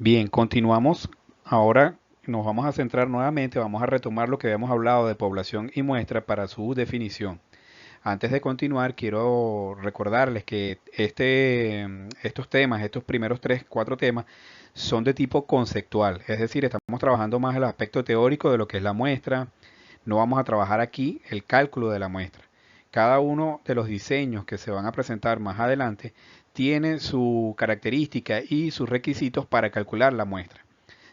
Bien, continuamos. Ahora nos vamos a centrar nuevamente, vamos a retomar lo que habíamos hablado de población y muestra para su definición. Antes de continuar, quiero recordarles que estos temas, estos primeros tres, cuatro temas, son de tipo conceptual, es decir, estamos trabajando más el aspecto teórico de lo que es la muestra. No vamos a trabajar aquí el cálculo de la muestra. Cada uno de los diseños que se van a presentar más adelante tiene su característica y sus requisitos para calcular la muestra.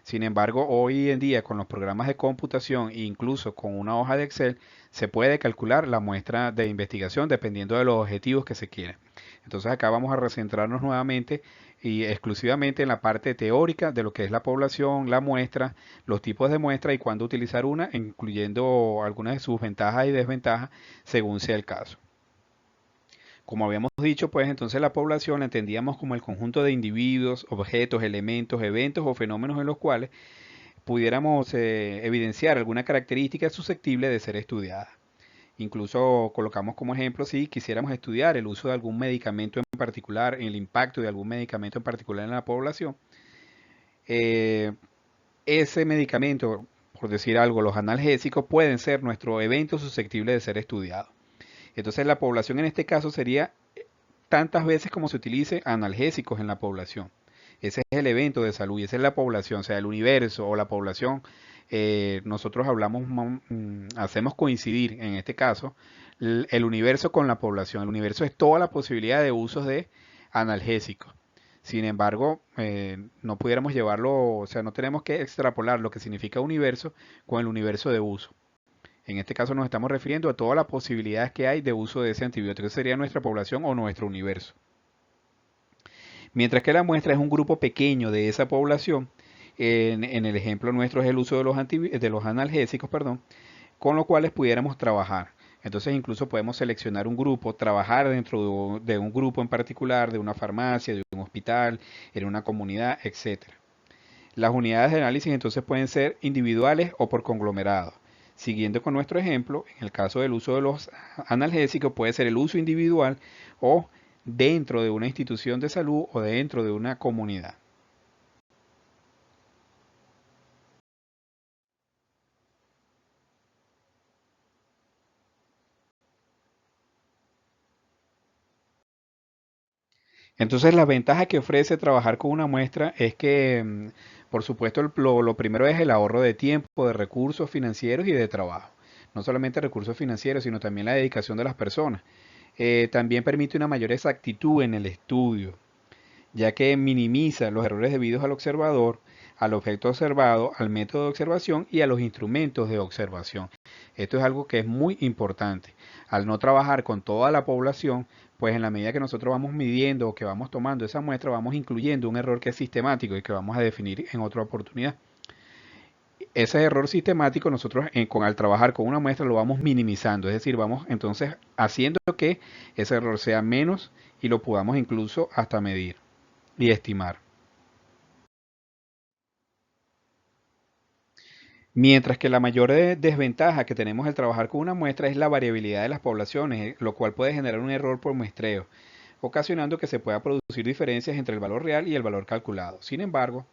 Sin embargo, hoy en día con los programas de computación e incluso con una hoja de Excel se puede calcular la muestra de investigación dependiendo de los objetivos que se quieren. Entonces acá vamos a recentrarnos nuevamente y exclusivamente en la parte teórica de lo que es la población, la muestra, los tipos de muestra y cuándo utilizar una, incluyendo algunas de sus ventajas y desventajas según sea el caso. Como habíamos dicho, pues entonces la población la entendíamos como el conjunto de individuos, objetos, elementos, eventos o fenómenos en los cuales pudiéramos evidenciar alguna característica susceptible de ser estudiada. Incluso colocamos como ejemplo si quisiéramos estudiar el uso de algún medicamento en particular, el impacto de algún medicamento en particular en la población. eh, Ese medicamento, por decir algo, los analgésicos pueden ser nuestro evento susceptible de ser estudiado. Entonces la población en este caso sería tantas veces como se utilice analgésicos en la población. Ese es el evento de salud y esa es la población, o sea, el universo o la población. Nosotros hablamos, hacemos coincidir en este caso el universo con la población. El universo es toda la posibilidad de usos de analgésicos. Sin embargo, no pudiéramos llevarlo, o sea, no tenemos que extrapolar lo que significa universo con el universo de uso. En este caso nos estamos refiriendo a todas las posibilidades que hay de uso de ese antibiótico. Esa sería nuestra población o nuestro universo. Mientras que la muestra es un grupo pequeño de esa población, en el ejemplo nuestro es el uso de de los analgésicos, perdón, con los cuales pudiéramos trabajar. Entonces incluso podemos seleccionar un grupo, trabajar dentro de un grupo en particular, de una farmacia, de un hospital, en una comunidad, etcétera. Las unidades de análisis entonces pueden ser individuales o por conglomerado. Siguiendo con nuestro ejemplo, en el caso del uso de los analgésicos puede ser el uso individual o dentro de una institución de salud o dentro de una comunidad. Entonces la ventaja que ofrece trabajar con una muestra es que, por supuesto, lo primero es el ahorro de tiempo, de recursos financieros y de trabajo. No solamente recursos financieros, sino también la dedicación de las personas. También permite una mayor exactitud en el estudio, ya que minimiza los errores debidos al observador, al objeto observado, al método de observación y a los instrumentos de observación. Esto es algo que es muy importante. Al no trabajar con toda la población, pues en la medida que nosotros vamos midiendo o que vamos tomando esa muestra, vamos incluyendo un error que es sistemático y que vamos a definir en otra oportunidad. Ese error sistemático nosotros al trabajar con una muestra lo vamos minimizando, es decir, vamos entonces haciendo que ese error sea menos y lo podamos incluso hasta medir y estimar. Mientras que la mayor desventaja que tenemos al trabajar con una muestra es la variabilidad de las poblaciones, lo cual puede generar un error por muestreo, ocasionando que se pueda producir diferencias entre el valor real y el valor calculado. Sin embargo,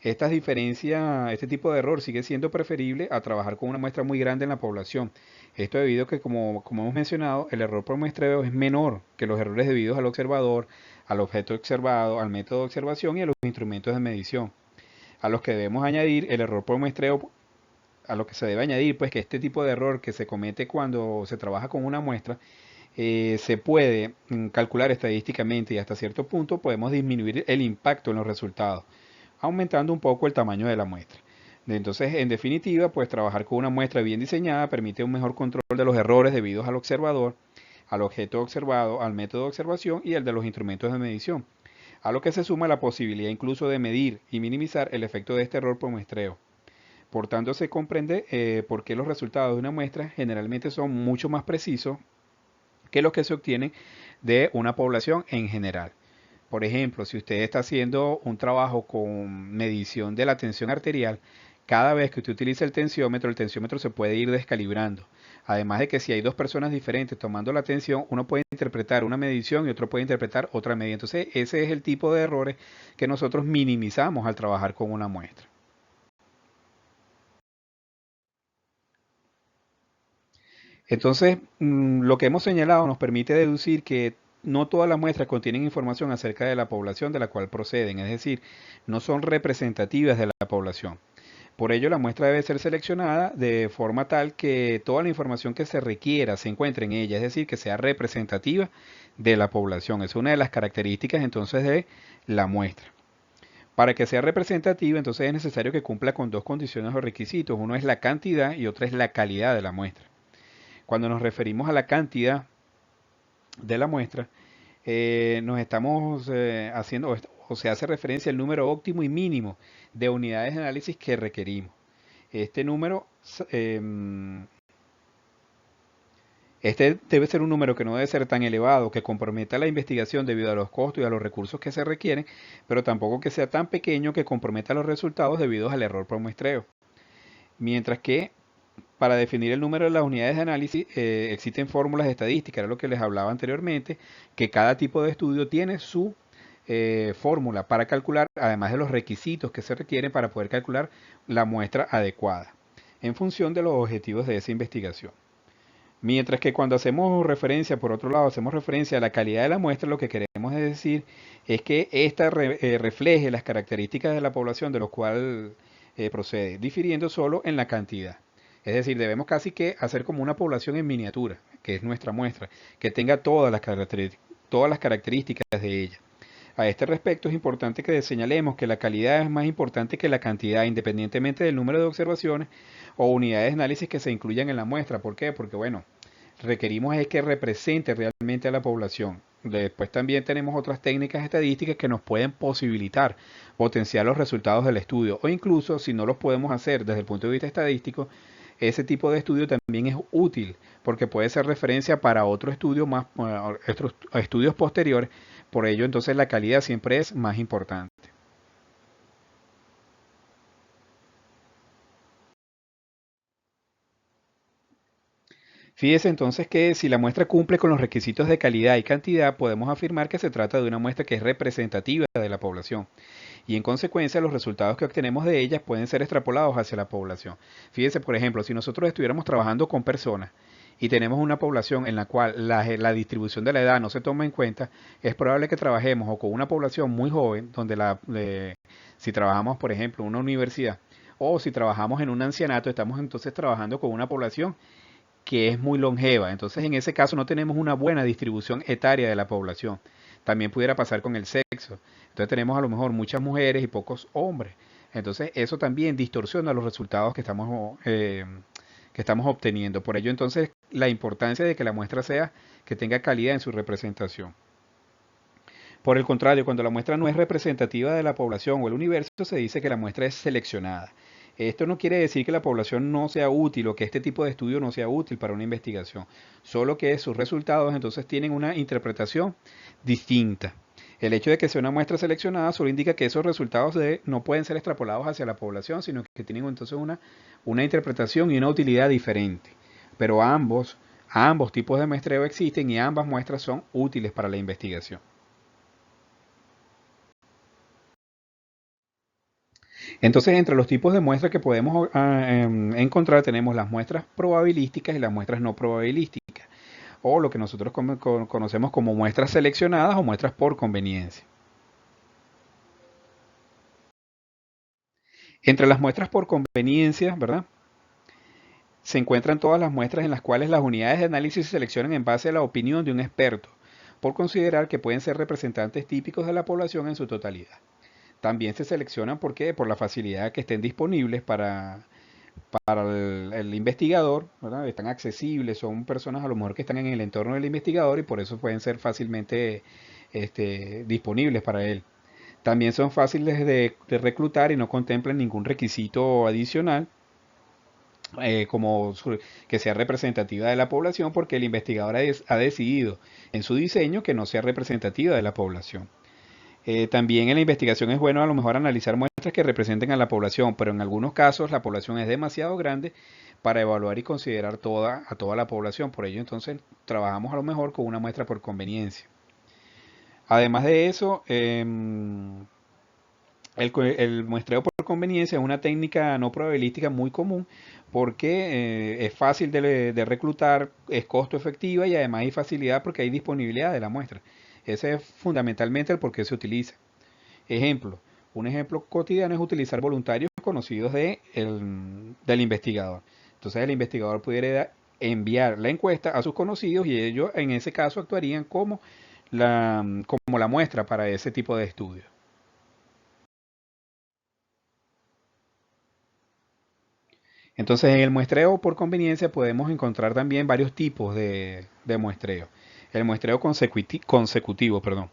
estas diferencias, este tipo de error sigue siendo preferible a trabajar con una muestra muy grande en la población. Esto debido a que, como hemos mencionado, el error por muestreo es menor que los errores debidos al observador, al objeto observado, al método de observación y a los instrumentos de medición, a los que debemos añadir el error por muestreo, a lo que se debe añadir, pues que este tipo de error que se comete cuando se trabaja con una muestra se puede calcular estadísticamente y hasta cierto punto podemos disminuir el impacto en los resultados, aumentando un poco el tamaño de la muestra. Entonces, en definitiva, pues trabajar con una muestra bien diseñada permite un mejor control de los errores debidos al observador, al objeto observado, al método de observación y al de los instrumentos de medición, a lo que se suma la posibilidad incluso de medir y minimizar el efecto de este error por muestreo. Por tanto, se comprende por qué los resultados de una muestra generalmente son mucho más precisos que los que se obtienen de una población en general. Por ejemplo, si usted está haciendo un trabajo con medición de la tensión arterial, Cada vez que usted utiliza el tensiómetro se puede ir descalibrando. Además de que si hay dos personas diferentes tomando la tensión, uno puede interpretar una medición y otro puede interpretar otra medida. Entonces, ese es el tipo de errores que nosotros minimizamos al trabajar con una muestra. Entonces, lo que hemos señalado nos permite deducir que no todas las muestras contienen información acerca de la población de la cual proceden, es decir, no son representativas de la población. Por ello, la muestra debe ser seleccionada de forma tal que toda la información que se requiera se encuentre en ella, es decir, que sea representativa de la población. Es una de las características entonces de la muestra. Para que sea representativa, entonces es necesario que cumpla con dos condiciones o requisitos. Uno es la cantidad y otra es la calidad de la muestra. Cuando nos referimos a la cantidad de la muestra, nos estamos haciendo, o se hace referencia al número óptimo y mínimo de unidades de análisis que requerimos. Este número, este debe ser un número que no debe ser tan elevado que comprometa la investigación debido a los costos y a los recursos que se requieren, pero tampoco que sea tan pequeño que comprometa los resultados debido al error por muestreo. Mientras que para definir el número de las unidades de análisis existen fórmulas estadísticas, era lo que les hablaba anteriormente, que cada tipo de estudio tiene su fórmula para calcular, además de los requisitos que se requieren para poder calcular la muestra adecuada, en función de los objetivos de esa investigación. Mientras que cuando hacemos referencia, por otro lado, hacemos referencia a la calidad de la muestra, lo que queremos decir es que ésta refleje las características de la población de lo cual procede, difiriendo solo en la cantidad. Es decir, debemos casi que hacer como una población en miniatura, que es nuestra muestra, que tenga todas las características de ella. A este respecto es importante que señalemos que la calidad es más importante que la cantidad, independientemente del número de observaciones o unidades de análisis que se incluyan en la muestra. ¿Por qué? Porque bueno, requerimos es que represente realmente a la población. Después también tenemos otras técnicas estadísticas que nos pueden posibilitar potenciar los resultados del estudio o incluso si no los podemos hacer desde el punto de vista estadístico, ese tipo de estudio también es útil porque puede ser referencia para otro estudio más, otros estudios posteriores. Por ello, entonces la calidad siempre es más importante. Fíjese entonces que si la muestra cumple con los requisitos de calidad y cantidad, podemos afirmar que se trata de una muestra que es representativa de la población y en consecuencia los resultados que obtenemos de ellas pueden ser extrapolados hacia la población. Fíjese, por ejemplo, si nosotros estuviéramos trabajando con personas y tenemos una población en la cual la distribución de la edad no se toma en cuenta, es probable que trabajemos o con una población muy joven, donde si trabajamos, por ejemplo, en una universidad, o si trabajamos en un ancianato, estamos entonces trabajando con una población que es muy longeva. Entonces, en ese caso no tenemos una buena distribución etaria de la población. También pudiera pasar con el sexo. Entonces tenemos a lo mejor muchas mujeres y pocos hombres. Entonces eso también distorsiona los resultados que estamos obteniendo. Por ello entonces la importancia de que la muestra sea que tenga calidad en su representación. Por el contrario, cuando la muestra no es representativa de la población o el universo, se dice que la muestra es seleccionada. Esto no quiere decir que la población no sea útil o que este tipo de estudio no sea útil para una investigación, solo que sus resultados entonces tienen una interpretación distinta. El hecho de que sea una muestra seleccionada solo indica que esos resultados no pueden ser extrapolados hacia la población, sino que tienen entonces una interpretación y una utilidad diferente. Pero ambos tipos de muestreo existen y ambas muestras son útiles para la investigación. Entonces, entre los tipos de muestras que podemos encontrar tenemos las muestras probabilísticas y las muestras no probabilísticas, o lo que nosotros conocemos como muestras seleccionadas o muestras por conveniencia. Entre las muestras por conveniencia, ¿verdad? Se encuentran todas las muestras en las cuales las unidades de análisis se seleccionan en base a la opinión de un experto, por considerar que pueden ser representantes típicos de la población en su totalidad. También se seleccionan por la facilidad que estén disponibles para el investigador, ¿verdad? Están accesibles, son personas a lo mejor que están en el entorno del investigador y por eso pueden ser fácilmente disponibles para él. También son fáciles de reclutar y no contemplan ningún requisito adicional que sea representativa de la población porque el investigador ha decidido en su diseño que no sea representativa de la población. También en la investigación es bueno a lo mejor analizar muestras que representen a la población, pero en algunos casos la población es demasiado grande para evaluar y considerar a toda la población. Por ello entonces trabajamos a lo mejor con una muestra por conveniencia. Además de eso, el muestreo por conveniencia es una técnica no probabilística muy común porque es fácil de reclutar, es costo efectiva y además hay facilidad porque hay disponibilidad de la muestra. Ese es fundamentalmente el por qué se utiliza. Ejemplo, un ejemplo cotidiano es utilizar voluntarios conocidos del investigador. Entonces el investigador pudiera enviar la encuesta a sus conocidos y ellos en ese caso actuarían como la muestra para ese tipo de estudio. Entonces, en el muestreo por conveniencia podemos encontrar también varios tipos de muestreo. El muestreo consecutivo, perdón.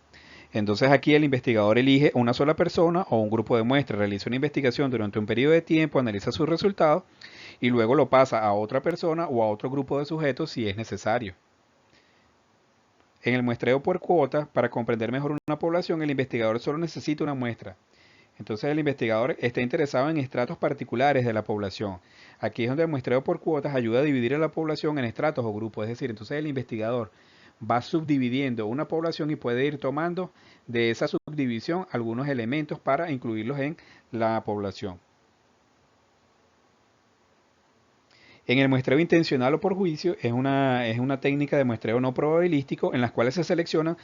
Entonces aquí el investigador elige una sola persona o un grupo de muestras, realiza una investigación durante un periodo de tiempo, analiza sus resultados y luego lo pasa a otra persona o a otro grupo de sujetos si es necesario. En el muestreo por cuota, para comprender mejor una población, el investigador solo necesita una muestra. Entonces el investigador está interesado en estratos particulares de la población. Aquí es donde el muestreo por cuotas ayuda a dividir a la población en estratos o grupos. Es decir, entonces el investigador va subdividiendo una población y puede ir tomando de esa subdivisión algunos elementos para incluirlos en la población. En el muestreo intencional o por juicio es una técnica de muestreo no probabilístico en las cuales se selecciona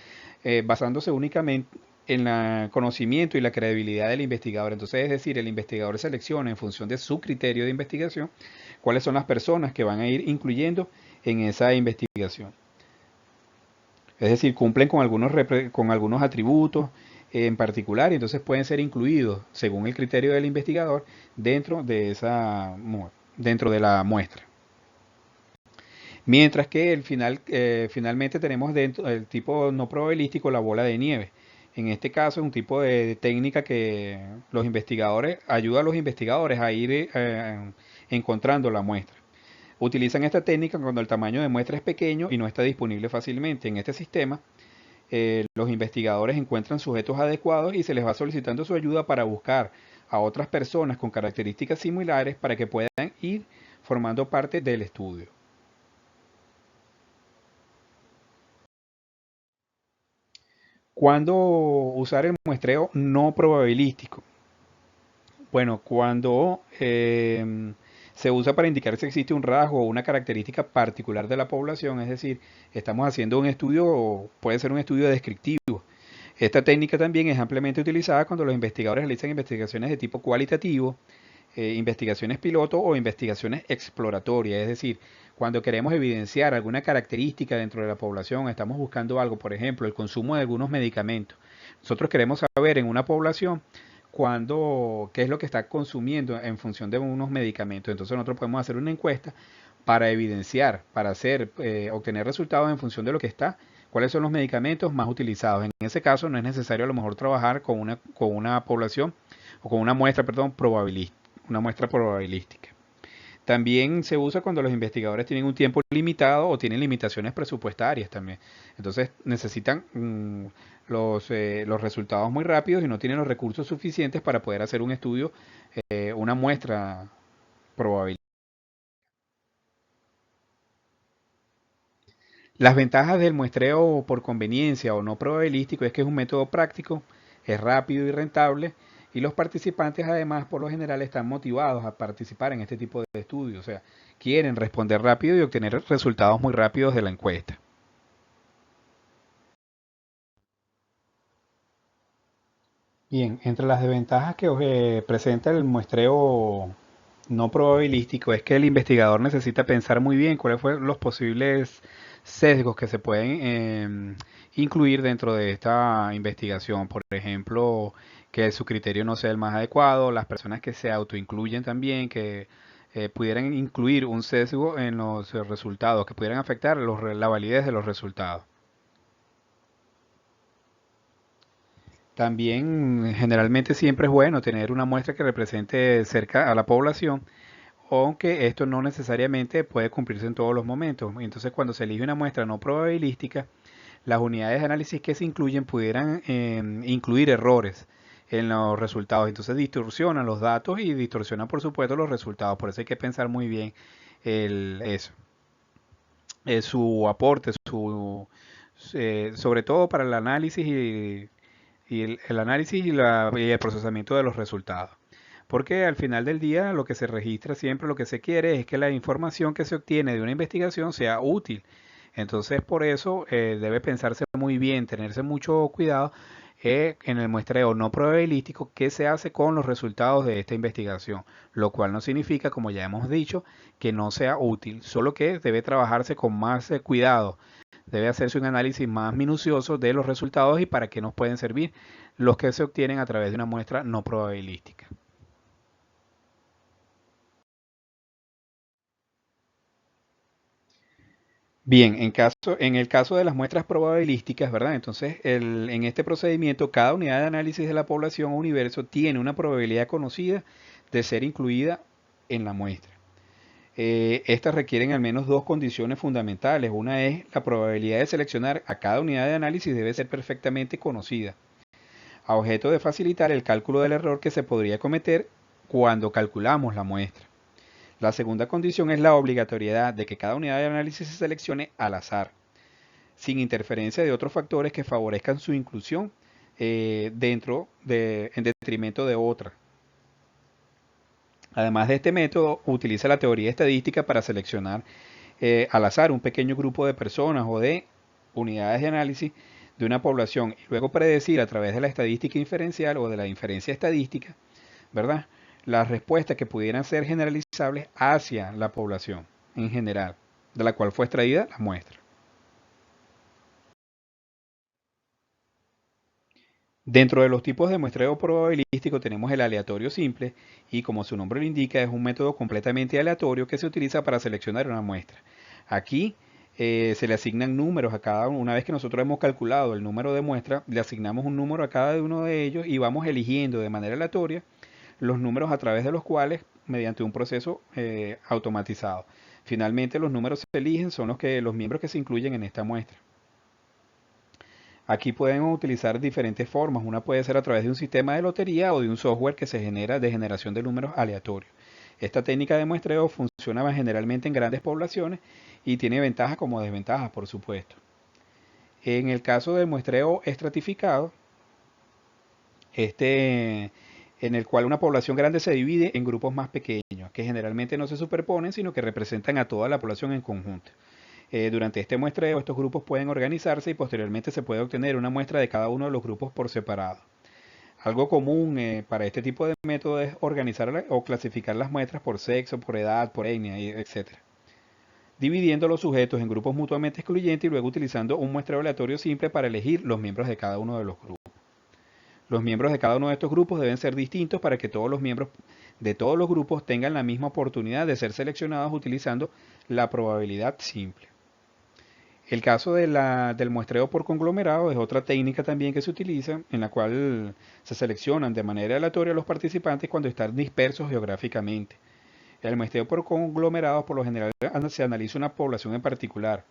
basándose únicamente en el conocimiento y la credibilidad del investigador. Entonces, es decir, el investigador selecciona en función de su criterio de investigación cuáles son las personas que van a ir incluyendo en esa investigación. Es decir, cumplen con algunos atributos en particular y entonces pueden ser incluidos según el criterio del investigador dentro de la muestra. Mientras que finalmente tenemos dentro del tipo no probabilístico la bola de nieve. En este caso es un tipo de técnica que ayuda a los investigadores a ir encontrando la muestra. Utilizan esta técnica cuando el tamaño de muestra es pequeño y no está disponible fácilmente. En este sistema, los investigadores encuentran sujetos adecuados y se les va solicitando su ayuda para buscar a otras personas con características similares para que puedan ir formando parte del estudio. ¿Cuándo usar el muestreo no probabilístico? Bueno, cuando se usa para indicar si existe un rasgo o una característica particular de la población, es decir, estamos haciendo un estudio, puede ser un estudio descriptivo. Esta técnica también es ampliamente utilizada cuando los investigadores realizan investigaciones de tipo cualitativo, investigaciones piloto o investigaciones exploratorias, es decir, cuando queremos evidenciar alguna característica dentro de la población, estamos buscando algo, por ejemplo, el consumo de algunos medicamentos. Nosotros queremos saber en una población qué es lo que está consumiendo en función de unos medicamentos. Entonces nosotros podemos hacer una encuesta para evidenciar, obtener resultados en función de lo que está, cuáles son los medicamentos más utilizados. En ese caso no es necesario a lo mejor trabajar con una población o con una muestra, perdón, una muestra probabilística. También se usa cuando los investigadores tienen un tiempo limitado o tienen limitaciones presupuestarias también. Entonces necesitan los resultados muy rápidos y no tienen los recursos suficientes para poder hacer un estudio, una muestra probabilidad. Las ventajas del muestreo por conveniencia o no probabilístico es que es un método práctico, es rápido y rentable y los participantes además por lo general están motivados a participar en este tipo de estudios, o sea, quieren responder rápido y obtener resultados muy rápidos de la encuesta. Bien, entre las desventajas que presenta el muestreo no probabilístico es que el investigador necesita pensar muy bien cuáles fueron los posibles sesgos que se pueden incluir dentro de esta investigación. Por ejemplo, que su criterio no sea el más adecuado, las personas que se autoincluyen también, que pudieran incluir un sesgo en los resultados, que pudieran afectar la validez de los resultados. También generalmente siempre es bueno tener una muestra que represente cerca a la población, aunque esto no necesariamente puede cumplirse en todos los momentos. Entonces cuando se elige una muestra no probabilística, las unidades de análisis que se incluyen pudieran incluir errores en los resultados. Entonces distorsionan los datos y distorsionan, por supuesto, los resultados. Por eso hay que pensar muy bien eso. Su aporte, sobre todo para el análisis y el análisis y el procesamiento de los resultados. Porque al final del día lo que se registra siempre, lo que se quiere es que la información que se obtiene de una investigación sea útil. Entonces por eso debe pensarse muy bien, tenerse mucho cuidado en el muestreo no probabilístico qué se hace con los resultados de esta investigación, lo cual no significa, como ya hemos dicho, que no sea útil, solo que debe trabajarse con más cuidado, debe hacerse un análisis más minucioso de los resultados y para qué nos pueden servir los que se obtienen a través de una muestra no probabilística. Bien, en el caso de las muestras probabilísticas, ¿verdad? Entonces, en este procedimiento, cada unidad de análisis de la población o universo tiene una probabilidad conocida de ser incluida en la muestra. Estas requieren al menos dos condiciones fundamentales. Una es la probabilidad de seleccionar a cada unidad de análisis debe ser perfectamente conocida, a objeto de facilitar el cálculo del error que se podría cometer cuando calculamos la muestra. La segunda condición es la obligatoriedad de que cada unidad de análisis se seleccione al azar, sin interferencia de otros factores que favorezcan su inclusión en detrimento de otra. Además de este método, utiliza la teoría estadística para seleccionar al azar un pequeño grupo de personas o de unidades de análisis de una población y luego predecir a través de la estadística inferencial o de la inferencia estadística, ¿verdad? Las respuestas que pudieran ser generalizables hacia la población en general, de la cual fue extraída la muestra. Dentro de los tipos de muestreo probabilístico tenemos el aleatorio simple y como su nombre lo indica es un método completamente aleatorio que se utiliza para seleccionar una muestra. Aquí se le asignan números a cada uno. Una vez que nosotros hemos calculado el número de muestras, le asignamos un número a cada uno de ellos y vamos eligiendo de manera aleatoria los números a través de los cuales, mediante un proceso automatizado. Finalmente los números que se eligen son los miembros que se incluyen en esta muestra. Aquí pueden utilizar diferentes formas. Una puede ser a través de un sistema de lotería o de un software que se genera de generación de números aleatorios. Esta técnica de muestreo funciona generalmente en grandes poblaciones y tiene ventajas como desventajas, por supuesto. En el caso del muestreo estratificado, este, en el cual una población grande se divide en grupos más pequeños, que generalmente no se superponen, sino que representan a toda la población en conjunto. Durante este muestreo, estos grupos pueden organizarse y posteriormente se puede obtener una muestra de cada uno de los grupos por separado. Algo común para este tipo de método es organizar o clasificar las muestras por sexo, por edad, por etnia, etc. Dividiendo los sujetos en grupos mutuamente excluyentes y luego utilizando un muestreo aleatorio simple para elegir los miembros de cada uno de los grupos. Los miembros de cada uno de estos grupos deben ser distintos para que todos los miembros de todos los grupos tengan la misma oportunidad de ser seleccionados utilizando la probabilidad simple. El caso del muestreo por conglomerado es otra técnica también que se utiliza, en la cual se seleccionan de manera aleatoria los participantes cuando están dispersos geográficamente. El muestreo por conglomerados por lo general se analiza una población en particular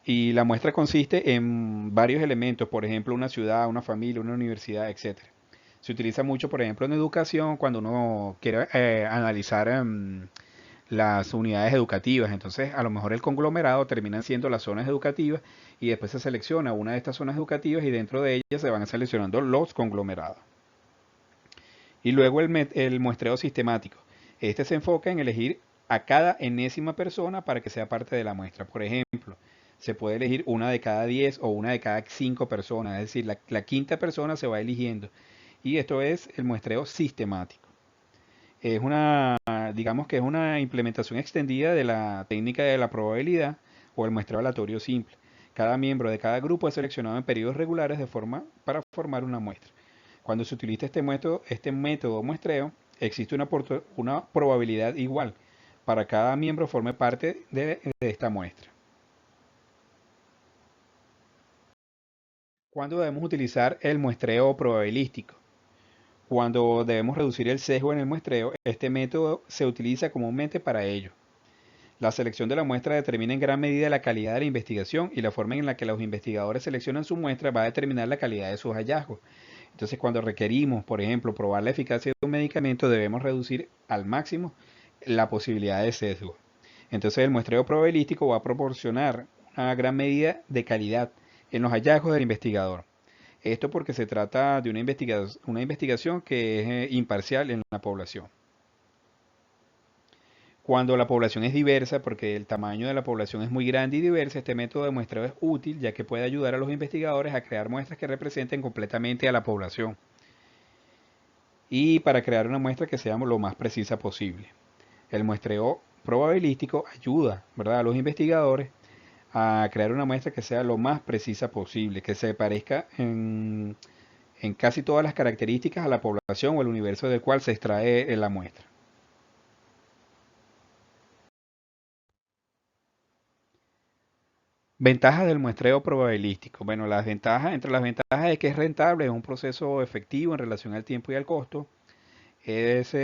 y la muestra consiste en varios elementos, por ejemplo una ciudad, una familia, una universidad, etc. Se utiliza mucho, por ejemplo, en educación cuando uno quiere analizar las unidades educativas. Entonces, a lo mejor el conglomerado terminan siendo las zonas educativas y después se selecciona una de estas zonas educativas y dentro de ellas se van seleccionando los conglomerados. Y luego el muestreo sistemático. Este se enfoca en elegir a cada enésima persona para que sea parte de la muestra. Por ejemplo, se puede elegir una de cada 10 o una de cada 5 personas, es decir, la quinta persona se va eligiendo. Y esto es el muestreo sistemático. Es una, digamos que es una implementación extendida de la técnica de la probabilidad o el muestreo aleatorio simple. Cada miembro de cada grupo es seleccionado en periodos regulares para formar una muestra. Cuando se utiliza este método muestreo, existe una probabilidad igual para cada miembro forme parte de esta muestra. ¿Cuándo debemos utilizar el muestreo probabilístico? Cuando debemos reducir el sesgo en el muestreo, este método se utiliza comúnmente para ello. La selección de la muestra determina en gran medida la calidad de la investigación y la forma en la que los investigadores seleccionan su muestra va a determinar la calidad de sus hallazgos. Entonces, cuando requerimos, por ejemplo, probar la eficacia de un medicamento, debemos reducir al máximo la posibilidad de sesgo. Entonces, el muestreo probabilístico va a proporcionar una gran medida de calidad en los hallazgos del investigador. Esto porque se trata de una investigación que es imparcial en la población. Cuando la población es diversa, porque el tamaño de la población es muy grande y diversa, este método de muestreo es útil ya que puede ayudar a los investigadores a crear muestras que representen completamente a la población y para crear una muestra que sea lo más precisa posible. El muestreo probabilístico ayuda, ¿verdad?, a los investigadores a crear una muestra que sea lo más precisa posible, que se parezca en casi todas las características a la población o el universo del cual se extrae la muestra. Ventajas del muestreo probabilístico. Bueno, entre las ventajas es que es rentable, es un proceso efectivo en relación al tiempo y al costo. Es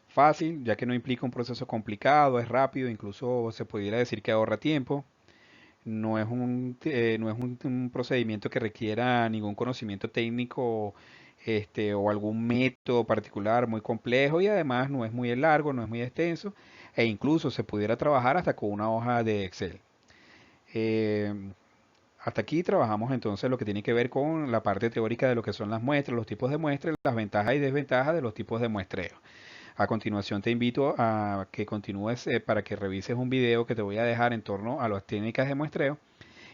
fácil, ya que no implica un proceso complicado, es rápido, incluso se pudiera decir que ahorra tiempo. No es un procedimiento que requiera ningún conocimiento técnico o algún método particular muy complejo y además no es muy largo, no es muy extenso e incluso se pudiera trabajar hasta con una hoja de Excel. Eh, Hasta aquí trabajamos entonces lo que tiene que ver con la parte teórica de lo que son las muestras, los tipos de muestras, las ventajas y desventajas de los tipos de muestreo. A continuación te invito a que continúes para que revises un video que te voy a dejar en torno a las técnicas de muestreo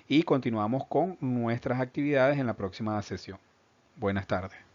y continuamos con nuestras actividades en la próxima sesión. Buenas tardes.